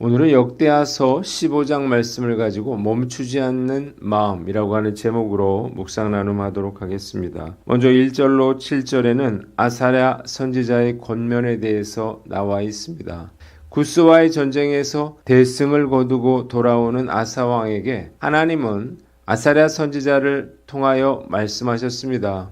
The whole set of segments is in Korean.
오늘은 역대하서 15장 말씀을 가지고 멈추지 않는 마음이라고 하는 제목으로 묵상 나눔하도록 하겠습니다. 먼저 1절로 7절에는 아사랴 선지자의 권면에 대해서 나와 있습니다. 구스와의 전쟁에서 대승을 거두고 돌아오는 아사 왕에게 하나님은 아사랴 선지자를 통하여 말씀하셨습니다.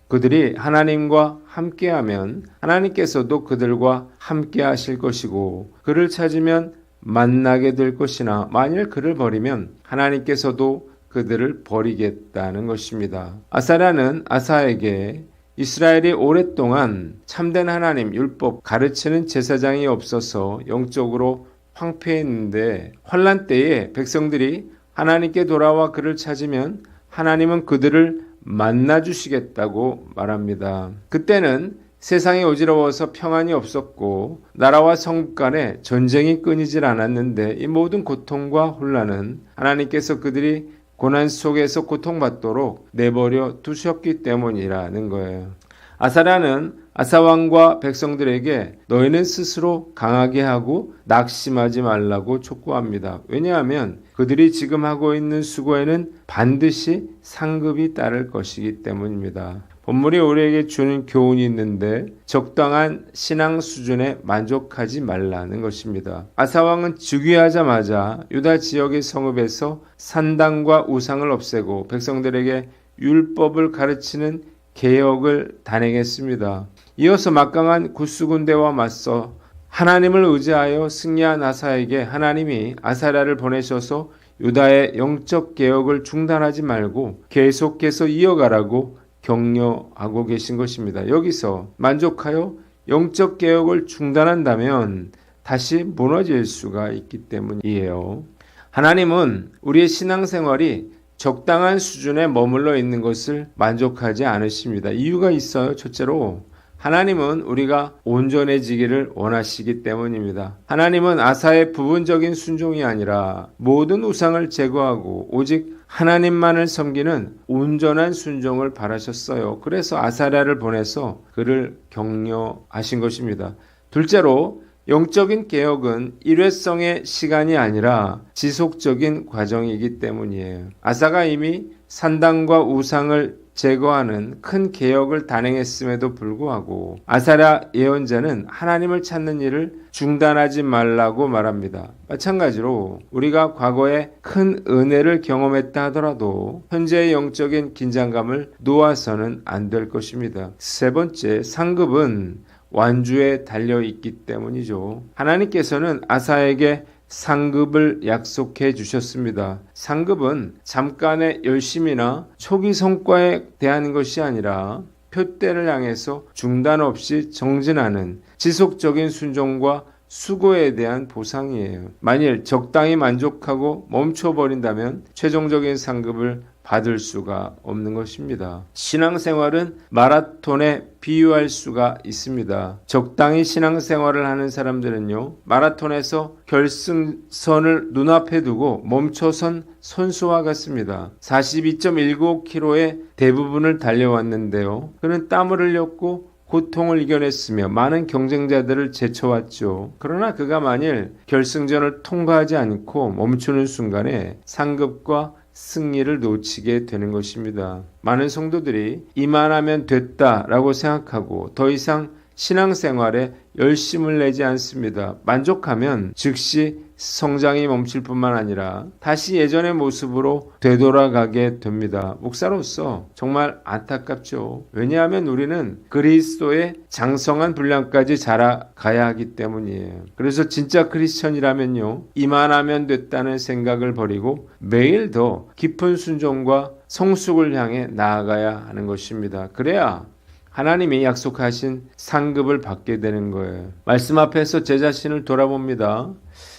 그들이 하나님과 함께하면 하나님께서도 그들과 함께하실 것이고 그를 찾으면 만나게 될 것이나 만일 그를 버리면 하나님께서도 그들을 버리겠다는 것입니다. 아사랴는 아사에게 이스라엘이 오랫동안 참된 하나님 율법 가르치는 제사장이 없어서 영적으로 황폐했는데 환난 때에 백성들이 하나님께 돌아와 그를 찾으면 하나님은 그들을 만나주시겠다고 말합니다. 그때는 세상이 어지러워서 평안이 없었고 나라와 성국 간에 전쟁이 끊이질 않았는데 이 모든 고통과 혼란은 하나님께서 그들이 고난 속에서 고통받도록 내버려 두셨기 때문이라는 거예요. 아사랴는 아사왕과 백성들에게 너희는 스스로 강하게 하고 낙심하지 말라고 촉구합니다. 왜냐하면 그들이 지금 하고 있는 수고에는 반드시 상급이 따를 것이기 때문입니다. 본문이 우리에게 주는 교훈이 있는데 적당한 신앙 수준에 만족하지 말라는 것입니다. 아사왕은 즉위하자마자 유다 지역의 성읍에서 산당과 우상을 없애고 백성들에게 율법을 가르치는 개혁을 단행했습니다. 이어서 막강한 구스 군대와 맞서 하나님을 의지하여 승리한 아사에게 하나님이 아사랴를 보내셔서 유다의 영적 개혁을 중단하지 말고 계속해서 이어가라고 격려하고 계신 것입니다. 여기서 만족하여 영적 개혁을 중단한다면 다시 무너질 수가 있기 때문이에요. 하나님은 우리의 신앙생활이 적당한 수준에 머물러 있는 것을 만족하지 않으십니다. 이유가 있어요. 첫째로 하나님은 우리가 온전해지기를 원하시기 때문입니다. 하나님은 아사의 부분적인 순종이 아니라 모든 우상을 제거하고 오직 하나님만을 섬기는 온전한 순종을 바라셨어요. 그래서 아사랴를 보내서 그를 격려하신 것입니다. 둘째로 영적인 개혁은 일회성의 시간이 아니라 지속적인 과정이기 때문이에요. 아사가 이미 산당과 우상을 제거하는 큰 개혁을 단행했음에도 불구하고 아사랴 예언자는 하나님을 찾는 일을 중단하지 말라고 말합니다. 마찬가지로 우리가 과거에 큰 은혜를 경험했다 하더라도 현재의 영적인 긴장감을 놓아서는 안 될 것입니다. 세 번째, 상급은 완주에 달려 있기 때문이죠. 하나님께서는 아사에게 상급을 약속해 주셨습니다. 상급은 잠깐의 열심이나 초기 성과에 대한 것이 아니라 표대를 향해서 중단 없이 정진하는 지속적인 순종과 수고에 대한 보상이에요. 만일 적당히 만족하고 멈춰버린다면 최종적인 상급을 받을 수가 없는 것입니다. 신앙생활은 마라톤에 비유할 수가 있습니다. 적당히 신앙생활을 하는 사람들은요, 마라톤에서 결승선을 눈앞에 두고 멈춰선 선수와 같습니다. 42.195km의 대부분을 달려왔는데요. 그는 땀을 흘렸고 고통을 이겨냈으며 많은 경쟁자들을 제쳐왔죠. 그러나 그가 만일 결승전을 통과하지 않고 멈추는 순간에 상급과 승리를 놓치게 되는 것입니다. 많은 성도들이 이만하면 됐다라고 생각하고 더 이상 신앙생활에 열심을 내지 않습니다. 만족하면 즉시 성장이 멈출 뿐만 아니라 다시 예전의 모습으로 되돌아가게 됩니다. 목사로서 정말 안타깝죠. 왜냐하면 우리는 그리스도의 장성한 분량까지 자라가야 하기 때문이에요. 그래서 진짜 크리스천이라면요, 이만하면 됐다는 생각을 버리고 매일 더 깊은 순종과 성숙을 향해 나아가야 하는 것입니다. 그래야 하나님이 약속하신 상급을 받게 되는 거예요. 말씀 앞에서 제 자신을 돌아봅니다.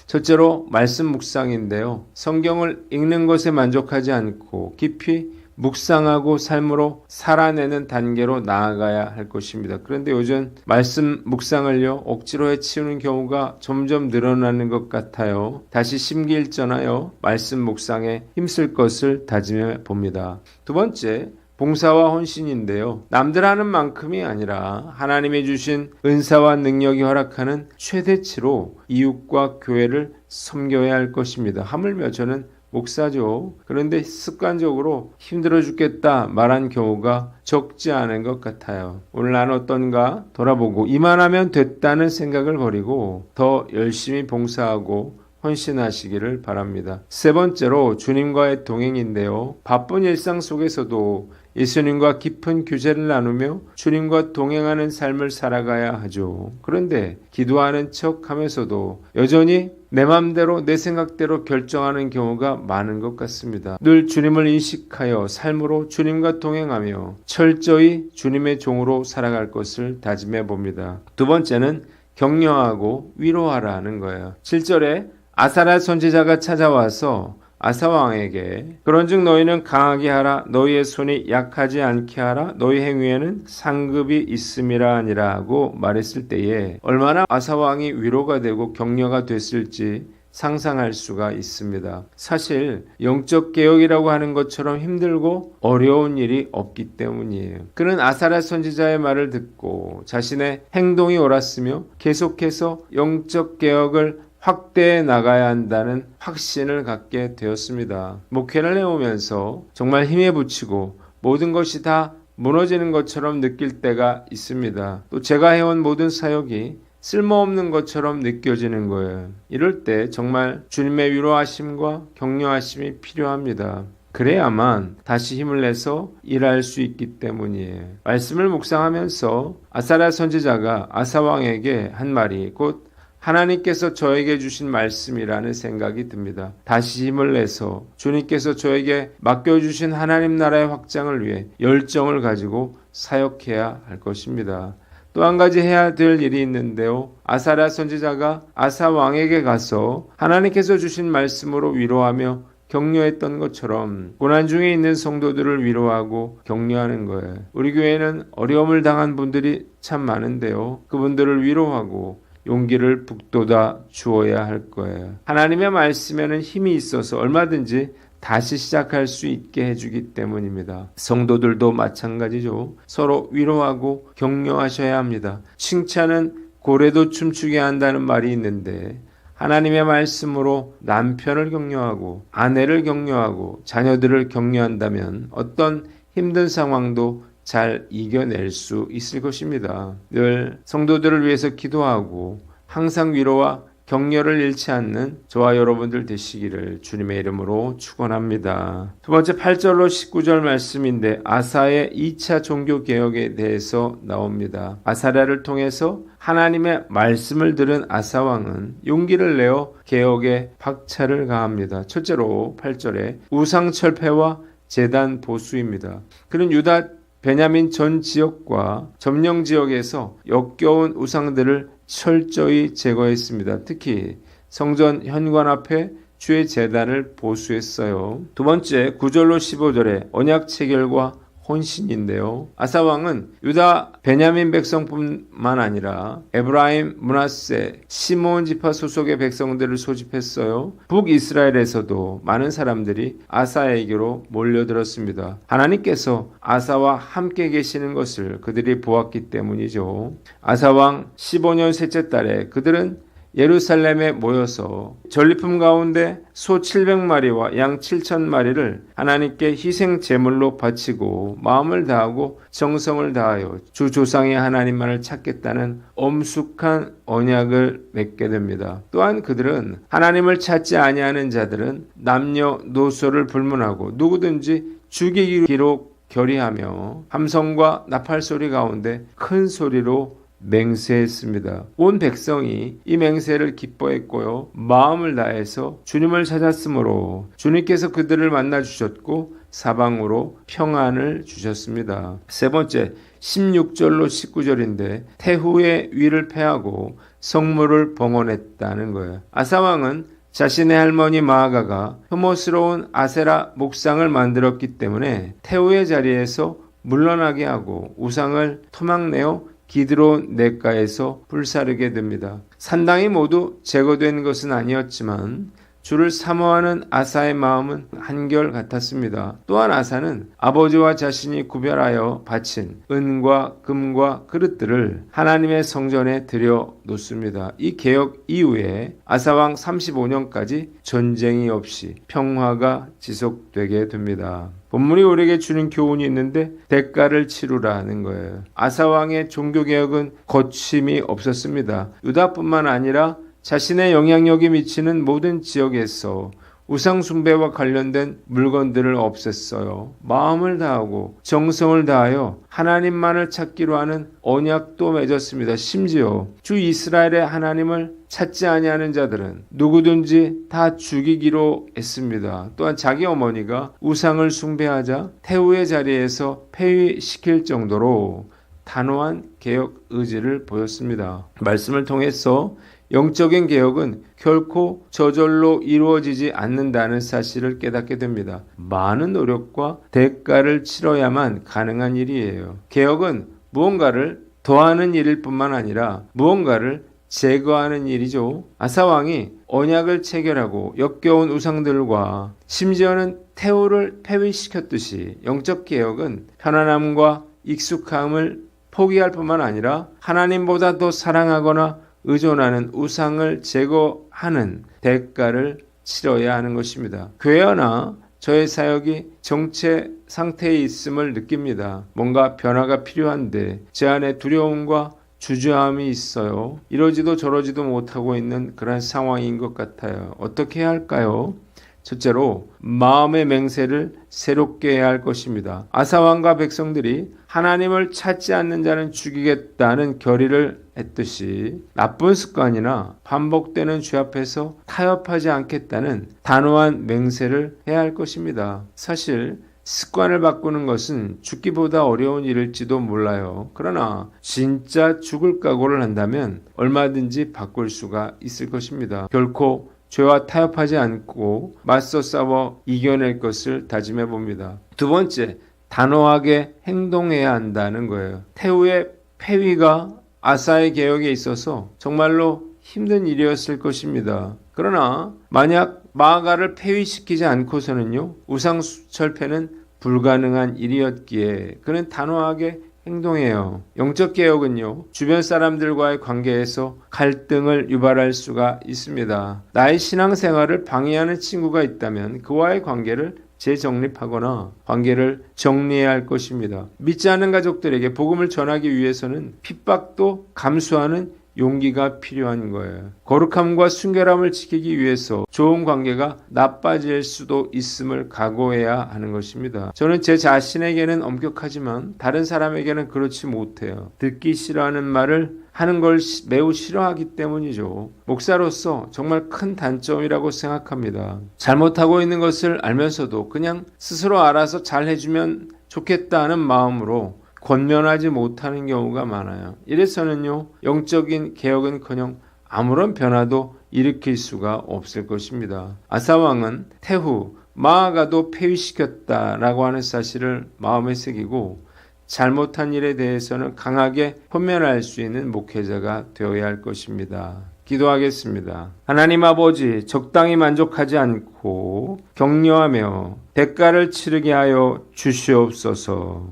첫째로 말씀 묵상인데요. 성경을 읽는 것에 만족하지 않고 깊이 묵상하고 삶으로 살아내는 단계로 나아가야 할 것입니다. 그런데 요즘 말씀 묵상을요, 억지로 해치우는 경우가 점점 늘어나는 것 같아요. 다시 심기일전하여 말씀 묵상에 힘쓸 것을 다짐해 봅니다. 두 번째, 봉사와 헌신인데요. 남들 하는 만큼이 아니라 하나님이 주신 은사와 능력이 허락하는 최대치로 이웃과 교회를 섬겨야 할 것입니다. 하물며 저는 목사죠. 그런데 습관적으로 힘들어 죽겠다 말한 경우가 적지 않은 것 같아요. 오늘 난 어떤가 돌아보고 이만하면 됐다는 생각을 버리고 더 열심히 봉사하고 헌신하시기를 바랍니다. 세 번째로 주님과의 동행인데요. 바쁜 일상 속에서도 예수님과 깊은 교제를 나누며 주님과 동행하는 삶을 살아가야 하죠. 그런데 기도하는 척 하면서도 여전히 내 맘대로 내 생각대로 결정하는 경우가 많은 것 같습니다. 늘 주님을 인식하여 삶으로 주님과 동행하며 철저히 주님의 종으로 살아갈 것을 다짐해 봅니다. 두 번째는 격려하고 위로하라는 거예요. 7절에 아사랴 선지자가 찾아와서 아사왕에게 그런즉 너희는 강하게 하라 너희의 손이 약하지 않게 하라 너희 행위에는 상급이 있음이라 하니라 하고 말했을 때에 얼마나 아사왕이 위로가 되고 격려가 됐을지 상상할 수가 있습니다. 사실 영적 개혁이라고 하는 것처럼 힘들고 어려운 일이 없기 때문이에요. 그는 아사랴 선지자의 말을 듣고 자신의 행동이 옳았으며 계속해서 영적 개혁을 확대해 나가야 한다는 확신을 갖게 되었습니다. 목회를 해오면서 정말 힘에 부치고 모든 것이 다 무너지는 것처럼 느낄 때가 있습니다. 또 제가 해온 모든 사역이 쓸모없는 것처럼 느껴지는 거예요. 이럴 때 정말 주님의 위로하심과 격려하심이 필요합니다. 그래야만 다시 힘을 내서 일할 수 있기 때문이에요. 말씀을 묵상하면서 아사랴 선지자가 아사왕에게 한 말이 곧 하나님께서 저에게 주신 말씀이라는 생각이 듭니다. 다시 힘을 내서 주님께서 저에게 맡겨주신 하나님 나라의 확장을 위해 열정을 가지고 사역해야 할 것입니다. 또 한 가지 해야 될 일이 있는데요. 아사랴 선지자가 아사 왕에게 가서 하나님께서 주신 말씀으로 위로하며 격려했던 것처럼 고난 중에 있는 성도들을 위로하고 격려하는 거예요. 우리 교회는 어려움을 당한 분들이 참 많은데요. 그분들을 위로하고 용기를 북돋아 주어야 할 거예요. 하나님의 말씀에는 힘이 있어서 얼마든지 다시 시작할 수 있게 해주기 때문입니다. 성도들도 마찬가지죠. 서로 위로하고 격려하셔야 합니다. 칭찬은 고래도 춤추게 한다는 말이 있는데 하나님의 말씀으로 남편을 격려하고 아내를 격려하고 자녀들을 격려한다면 어떤 힘든 상황도 잘 이겨낼 수 있을 것입니다. 늘 성도들을 위해서 기도하고 항상 위로와 격려를 잃지 않는 저와 여러분들 되시기를 주님의 이름으로 축원합니다. 두 번째 8절로 19절 말씀인데 아사의 2차 종교개혁에 대해서 나옵니다. 아사랴를 통해서 하나님의 말씀을 들은 아사왕은 용기를 내어 개혁에 박차를 가합니다. 첫째로 8절에 우상철폐와 제단 보수입니다. 그는 유다 베냐민 전 지역과 점령 지역에서 역겨운 우상들을 철저히 제거했습니다. 특히 성전 현관 앞에 주의 제단을 보수했어요. 두 번째 9절로 15절에 언약 체결과 혼신인데요. 아사왕은 유다 베냐민 백성뿐만 아니라 에브라임, 므낫세, 시므온 지파 소속의 백성들을 소집했어요. 북이스라엘에서도 많은 사람들이 아사에게로 몰려들었습니다. 하나님께서 아사와 함께 계시는 것을 그들이 보았기 때문이죠. 아사왕 15년 셋째 달에 그들은 예루살렘에 모여서 전리품 가운데 소 700마리와 양 7,000마리를 하나님께 희생 제물로 바치고 마음을 다하고 정성을 다하여 주 조상의 하나님만을 찾겠다는 엄숙한 언약을 맺게 됩니다. 또한 그들은 하나님을 찾지 아니하는 자들은 남녀노소를 불문하고 누구든지 죽이기로 결의하며 함성과 나팔 소리 가운데 큰 소리로 맹세했습니다. 온 백성이 이 맹세를 기뻐했고요. 마음을 다해서 주님을 찾았으므로 주님께서 그들을 만나 주셨고 사방으로 평안을 주셨습니다. 세 번째 16절로 19절인데 태후의 위를 패하고 성물을 봉헌했다는 거예요. 아사왕은 자신의 할머니 마아가가 혐오스러운 아세라 목상을 만들었기 때문에 태후의 자리에서 물러나게 하고 우상을 토막내어 기드론 냇가에서 불사르게 됩니다. 산당이 모두 제거된 것은 아니었지만 주를 사모하는 아사의 마음은 한결같았습니다. 또한 아사는 아버지와 자신이 구별하여 바친 은과 금과 그릇들을 하나님의 성전에 들여 놓습니다. 이 개혁 이후에 아사왕 35년까지 전쟁이 없이 평화가 지속되게 됩니다. 본문이 우리에게 주는 교훈이 있는데 대가를 치르라는 거예요. 아사왕의 종교개혁은 거침이 없었습니다. 유다뿐만 아니라 자신의 영향력이 미치는 모든 지역에서 우상숭배와 관련된 물건들을 없앴어요. 마음을 다하고 정성을 다하여 하나님만을 찾기로 하는 언약도 맺었습니다. 심지어 주 이스라엘의 하나님을 찾지 아니하는 자들은 누구든지 다 죽이기로 했습니다. 또한 자기 어머니가 우상을 숭배하자 태후의 자리에서 폐위시킬 정도로 단호한 개혁 의지를 보였습니다. 말씀을 통해서 영적인 개혁은 결코 저절로 이루어지지 않는다는 사실을 깨닫게 됩니다. 많은 노력과 대가를 치러야만 가능한 일이에요. 개혁은 무언가를 더하는 일일 뿐만 아니라 무언가를 제거하는 일이죠. 아사왕이 언약을 체결하고 역겨운 우상들과 심지어는 태호를 폐위시켰듯이 영적 개혁은 편안함과 익숙함을 포기할 뿐만 아니라 하나님보다 더 사랑하거나 의존하는 우상을 제거하는 대가를 치러야 하는 것입니다. 교회나 저의 사역이 정체 상태에 있음을 느낍니다. 뭔가 변화가 필요한데 제 안에 두려움과 주저함이 있어요. 이러지도 저러지도 못하고 있는 그런 상황인 것 같아요. 어떻게 해야 할까요? 첫째로 마음의 맹세를 새롭게 해야 할 것입니다. 아사왕과 백성들이 하나님을 찾지 않는 자는 죽이겠다는 결의를 했듯이 나쁜 습관이나 반복되는 죄 앞에서 타협하지 않겠다는 단호한 맹세를 해야 할 것입니다. 사실 습관을 바꾸는 것은 죽기보다 어려운 일일지도 몰라요. 그러나 진짜 죽을 각오를 한다면 얼마든지 바꿀 수가 있을 것입니다. 결코 죄와 타협하지 않고 맞서 싸워 이겨낼 것을 다짐해 봅니다. 두 번째, 단호하게 행동해야 한다는 거예요. 태후의 폐위가 아사의 개혁에 있어서 정말로 힘든 일이었을 것입니다. 그러나 만약 마아가를 폐위시키지 않고서는요, 우상철폐는 불가능한 일이었기에 그는 단호하게 행동해요. 영적 개혁은요, 주변 사람들과의 관계에서 갈등을 유발할 수가 있습니다. 나의 신앙생활을 방해하는 친구가 있다면 그와의 관계를 재정립하거나 관계를 정리해야 할 것입니다. 믿지 않는 가족들에게 복음을 전하기 위해서는 핍박도 감수하는 용기가 필요한 거예요. 거룩함과 순결함을 지키기 위해서 좋은 관계가 나빠질 수도 있음을 각오해야 하는 것입니다. 저는 제 자신에게는 엄격하지만 다른 사람에게는 그렇지 못해요. 듣기 싫어하는 말을 하는 걸 매우 싫어하기 때문이죠. 목사로서 정말 큰 단점이라고 생각합니다. 잘못하고 있는 것을 알면서도 그냥 스스로 알아서 잘 해주면 좋겠다는 마음으로 권면하지 못하는 경우가 많아요. 이래서는요, 영적인 개혁은커녕 아무런 변화도 일으킬 수가 없을 것입니다. 아사왕은 태후, 마아가도 폐위시켰다라고 하는 사실을 마음에 새기고 잘못한 일에 대해서는 강하게 혼면할 수 있는 목회자가 되어야 할 것입니다. 기도하겠습니다. 하나님 아버지, 적당히 만족하지 않고 격려하며 대가를 치르게 하여 주시옵소서.